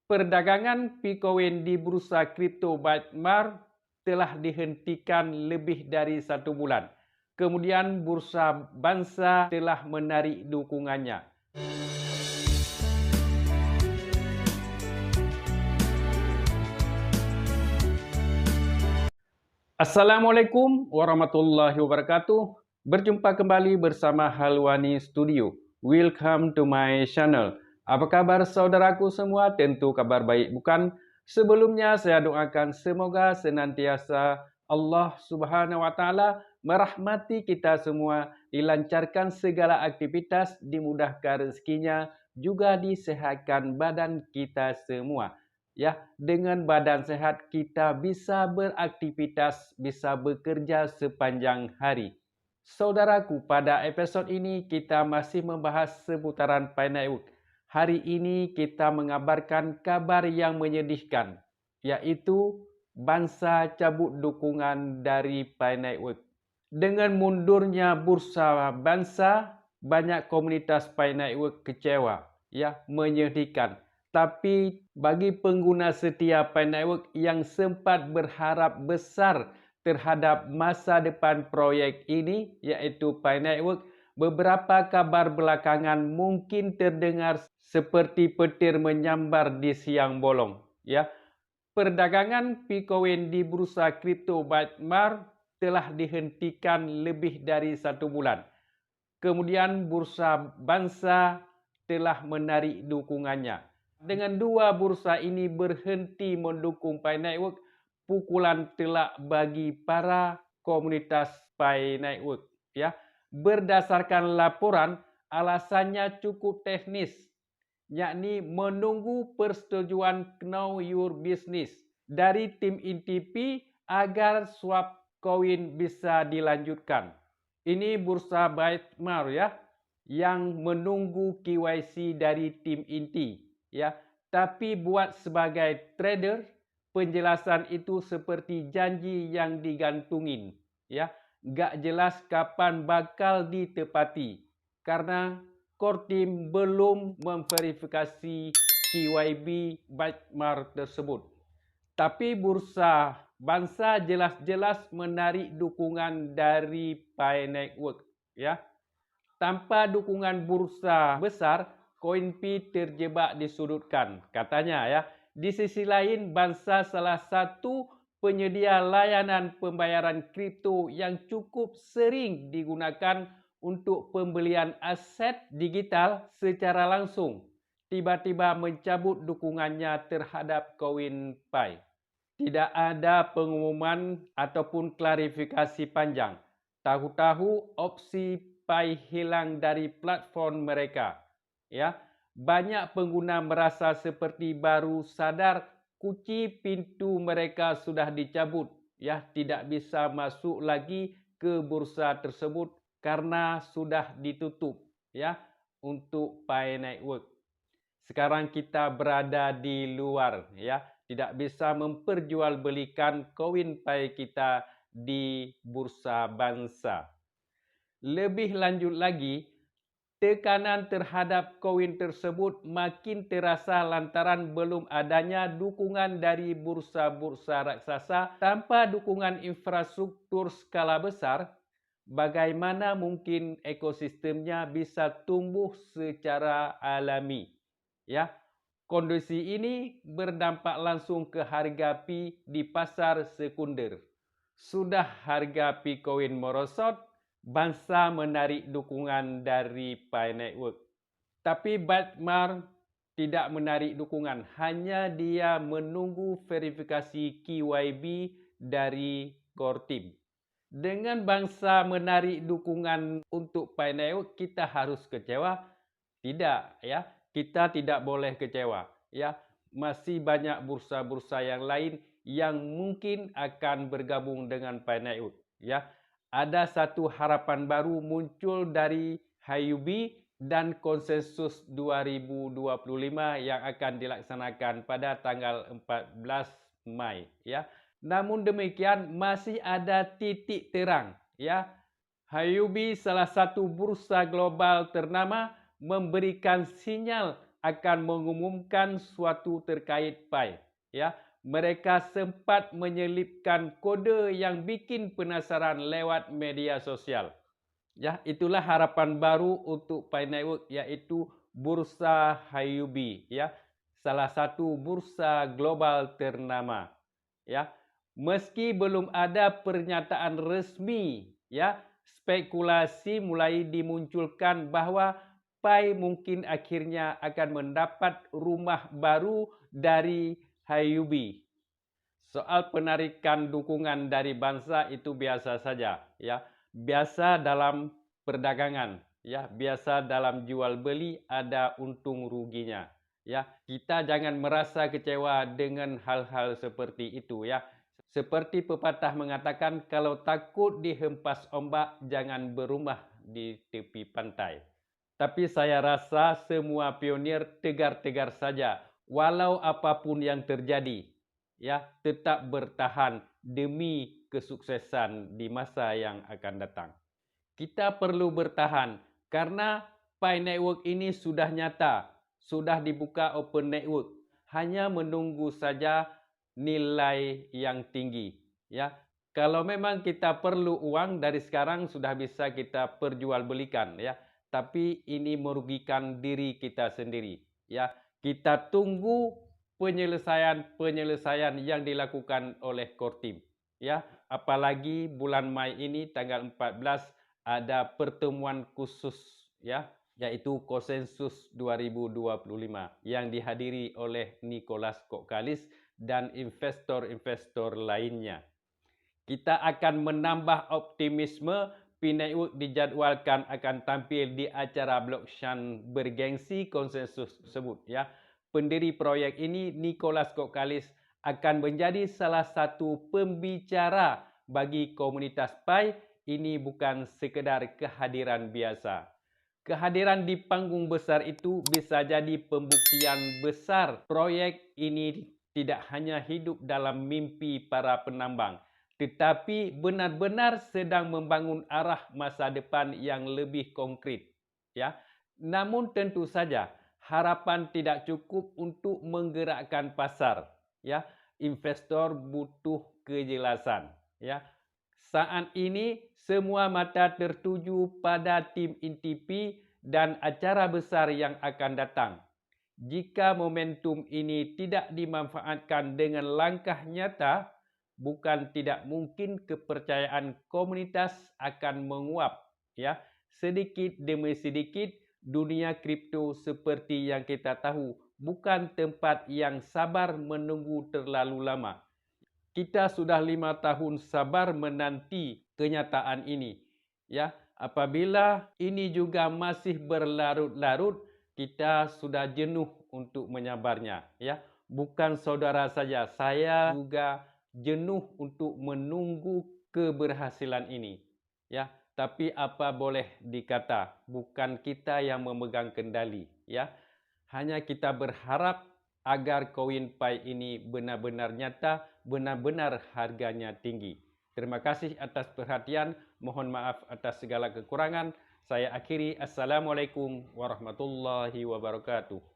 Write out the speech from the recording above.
Perdagangan Bitcoin di bursa kripto Bytmart telah dihentikan lebih dari 1 bulan. Kemudian bursa Bansa telah menarik dukungannya. Assalamualaikum warahmatullahi wabarakatuh. Berjumpa kembali bersama Halwani Studio. Welcome to my channel. Apa kabar saudaraku semua? Tentu kabar baik bukan? Sebelumnya saya doakan semoga senantiasa Allah Subhanahu wa taala merahmati kita semua, dilancarkan segala aktivitas, dimudahkan rezekinya, juga disehatkan badan kita semua. Ya, dengan badan sehat kita bisa beraktivitas, bisa bekerja sepanjang hari. Saudaraku, pada episod ini kita masih membahas seputaran Pi Network. Hari ini kita mengabarkan kabar yang menyedihkan, yaitu Bansa cabut dukungan dari Pi Network. Dengan mundurnya bursa Bansa, banyak komunitas Pi Network kecewa, ya, menyedihkan. Tapi bagi pengguna setia Pi Network yang sempat berharap besar terhadap masa depan proyek ini, yaitu Pi Network, beberapa kabar belakangan mungkin terdengar seperti petir menyambar di siang bolong. Ya, perdagangan Bitcoin di bursa kripto Bytmart telah dihentikan lebih dari 1 bulan. Kemudian bursa Bansa telah menarik dukungannya. Dengan dua bursa ini berhenti mendukung Pi Network, pukulan telak bagi para komunitas Pi Network. Ya, berdasarkan laporan, alasannya cukup teknis, yakni menunggu persetujuan Know Your Business dari tim INTP agar swap koin bisa dilanjutkan. Ini bursa Bytmart, ya, yang menunggu KYC dari tim inti, ya. Tapi buat sebagai trader, penjelasan itu seperti janji yang digantungin, ya. Gak jelas kapan bakal ditepati karena core team belum memverifikasi KYB Bytmart tersebut. Tapi bursa Bansa jelas-jelas menarik dukungan dari Pi Network, ya. Tanpa dukungan bursa besar, CoinP terjebak disudutkan, katanya, ya. Di sisi lain, Bansa salah satu penyedia layanan pembayaran kripto yang cukup sering digunakan untuk pembelian aset digital secara langsung, tiba-tiba mencabut dukungannya terhadap koin Pi. Tidak ada pengumuman ataupun klarifikasi panjang. Tahu-tahu opsi Pi hilang dari platform mereka. Ya, banyak pengguna merasa seperti baru sadar kunci pintu mereka sudah dicabut. Ya, tidak bisa masuk lagi ke bursa tersebut karena sudah ditutup, ya, untuk Pi Network. Sekarang kita berada di luar, ya, tidak bisa memperjualbelikan koin Pi kita di bursa Bansa. Lebih lanjut lagi, tekanan terhadap koin tersebut makin terasa lantaran belum adanya dukungan dari bursa-bursa raksasa. Tanpa dukungan infrastruktur skala besar, bagaimana mungkin ekosistemnya bisa tumbuh secara alami? Ya, kondisi ini berdampak langsung ke harga Pi di pasar sekunder. Sudah harga Bitcoin merosot, Bansa menarik dukungan dari Pi Network. Tapi Bytmart tidak menarik dukungan, hanya dia menunggu verifikasi KYB dari core team. Dengan Bansa menarik dukungan untuk Pi Network, kita harus kecewa? Tidak, ya. Kita tidak boleh kecewa, ya. Masih banyak bursa-bursa yang lain yang mungkin akan bergabung dengan Pi Network, ya. Ada satu harapan baru muncul dari Huobi dan konsensus 2025 yang akan dilaksanakan pada tanggal 14 Mai, ya. Namun demikian masih ada titik terang, ya. Huobi, salah satu bursa global ternama, memberikan sinyal akan mengumumkan suatu terkait PAI. Ya, mereka sempat menyelipkan kode yang bikin penasaran lewat media sosial. Ya, itulah harapan baru untuk Pi Network, yaitu Bursa Huobi, ya, salah satu bursa global ternama. Ya, meski belum ada pernyataan resmi, ya, spekulasi mulai dimunculkan bahwa Pi mungkin akhirnya akan mendapat rumah baru dari Huobi. Soal penarikan dukungan dari bangsa itu biasa saja, ya. Biasa dalam perdagangan, ya, biasa dalam jual beli ada untung ruginya. Ya, kita jangan merasa kecewa dengan hal-hal seperti itu, ya. Seperti pepatah mengatakan, kalau takut dihempas ombak, jangan berumah di tepi pantai. Tapi saya rasa semua pionir tegar-tegar saja, walau apapun yang terjadi. Ya, tetap bertahan demi kesuksesan di masa yang akan datang. Kita perlu bertahan karena Pi Network ini sudah nyata, sudah dibuka open network, hanya menunggu saja nilai yang tinggi. Ya, kalau memang kita perlu uang dari sekarang sudah bisa kita perjualbelikan, ya. Tapi ini merugikan diri kita sendiri. Ya, kita tunggu penyelesaian yang dilakukan oleh Kortim. Ya, apalagi bulan Mei ini tanggal 14 ada pertemuan khusus, ya, yaitu Konsensus 2025 yang dihadiri oleh Nicholas Kokkalis dan investor-investor lainnya. Kita akan menambah optimisme. Pi Network dijadwalkan akan tampil di acara blockchain bergengsi konsensus tersebut, ya. Pendiri proyek ini, Nicholas Kokkalis, akan menjadi salah satu pembicara bagi komunitas Pi. Ini bukan sekedar kehadiran biasa. Kehadiran di panggung besar itu bisa jadi pembuktian besar proyek ini tidak hanya hidup dalam mimpi para penambang, tetapi benar-benar sedang membangun arah masa depan yang lebih konkret. Ya, namun tentu saja harapan tidak cukup untuk menggerakkan pasar. Ya, investor butuh kejelasan. Ya, saat ini semua mata tertuju pada tim inti Pi dan acara besar yang akan datang. Jika momentum ini tidak dimanfaatkan dengan langkah nyata, bukan tidak mungkin kepercayaan komunitas akan menguap. Ya, sedikit demi sedikit dunia kripto seperti yang kita tahu bukan tempat yang sabar menunggu terlalu lama. Kita sudah 5 tahun sabar menanti kenyataan ini. Ya, apabila ini juga masih berlarut-larut, kita sudah jenuh untuk menyabarnya. Ya, bukan saudara saja, saya juga jenuh untuk menunggu keberhasilan ini. Ya, tapi apa boleh dikata, bukan kita yang memegang kendali. Ya, hanya kita berharap agar koin Pi ini benar-benar nyata, benar-benar harganya tinggi. Terima kasih atas perhatian. Mohon maaf atas segala kekurangan. Saya akhiri. Assalamualaikum warahmatullahi wabarakatuh.